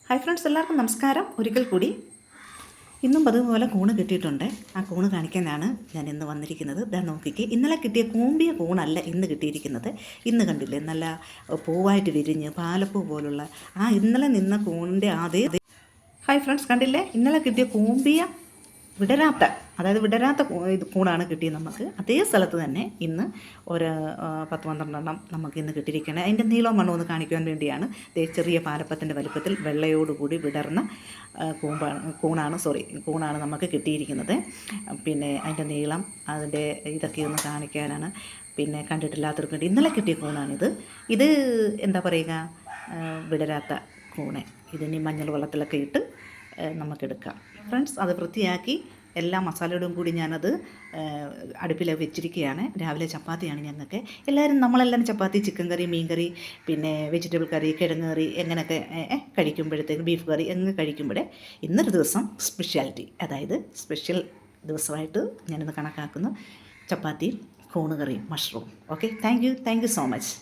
Hi friends, എല്ലാവർക്കും നമസ്കാരം. ഒരിക്കൽ കൂടി ഇന്നും അതുപോലെ കൂണ് കിട്ടിയിട്ടുണ്ട്. ആ കൂണ് കാണിക്കാനാണ് ഞാൻ ഇന്ന് വന്നിരിക്കുന്നത്. ഇതാ നോക്കിക്ക്, ഇന്നലെ കിട്ടിയ കൂമ്പിയ കൂണല്ല ഇന്ന് കിട്ടിയിരിക്കുന്നത്. ഇന്ന് കണ്ടില്ലേ, നല്ല പൂവായിട്ട് വിരിഞ്ഞ് പാലപ്പൂ പോലുള്ള ഇന്നലെ നിന്ന കൂണിൻ്റെ അതേ. ഹായ് ഫ്രണ്ട്സ്, കണ്ടില്ലേ, ഇന്നലെ കിട്ടിയ കൂമ്പിയ വിടരാത്ത കൂണാണ് കിട്ടിയത് നമുക്ക്. അതേ സ്ഥലത്ത് തന്നെ ഇന്ന് ഒരു 10-12 നമുക്ക് ഇന്ന് കിട്ടിയിരിക്കുകയാണ്. അതിൻ്റെ നീളവും മണ്ണവും ഒന്ന് കാണിക്കുവാൻ വേണ്ടിയാണ്. ചെറിയ പാലപ്പത്തിൻ്റെ വലുപ്പത്തിൽ വെള്ളയോടുകൂടി വിടർന്ന കൂണാണ് നമുക്ക് കിട്ടിയിരിക്കുന്നത്. പിന്നെ അതിൻ്റെ നീളം, അതിൻ്റെ ഇതൊക്കെ ഒന്ന് കാണിക്കാനാണ്. പിന്നെ കണ്ടിട്ടില്ലാത്തവർക്ക് വേണ്ടി ഇന്നലെ കിട്ടിയ കൂണാണിത്. ഇത് എന്താ പറയുക, വിടരാത്ത കൂണ്. ഇതിനി മഞ്ഞൾ വെള്ളത്തിലൊക്കെ ഇട്ട് നമുക്കെടുക്കാം ഫ്രണ്ട്സ്. അത് വൃത്തിയാക്കി എല്ലാ മസാലയോടും കൂടി ഞാനത് അടുപ്പിൽ വെച്ചിരിക്കുകയാണ്. രാവിലെ ചപ്പാത്തിയാണ് ഞങ്ങൾക്ക്. നമ്മളെല്ലാവരും ചപ്പാത്തി, ചിക്കൻ കറി, മീൻ കറി, പിന്നെ വെജിറ്റബിൾ കറി, കിഴങ്ങ് കറി എങ്ങനെയൊക്കെ കഴിക്കുമ്പോഴത്തേക്ക്, ബീഫ് കറി എങ്ങനെ കഴിക്കുമ്പോഴേ ഇന്നൊരു ദിവസം സ്പെഷ്യൽ ദിവസമായിട്ട് ഞാനിന്ന് കണക്കാക്കുന്നു. ചപ്പാത്തി, കൂണ് കറി, mushroom. Okay, thank you so much.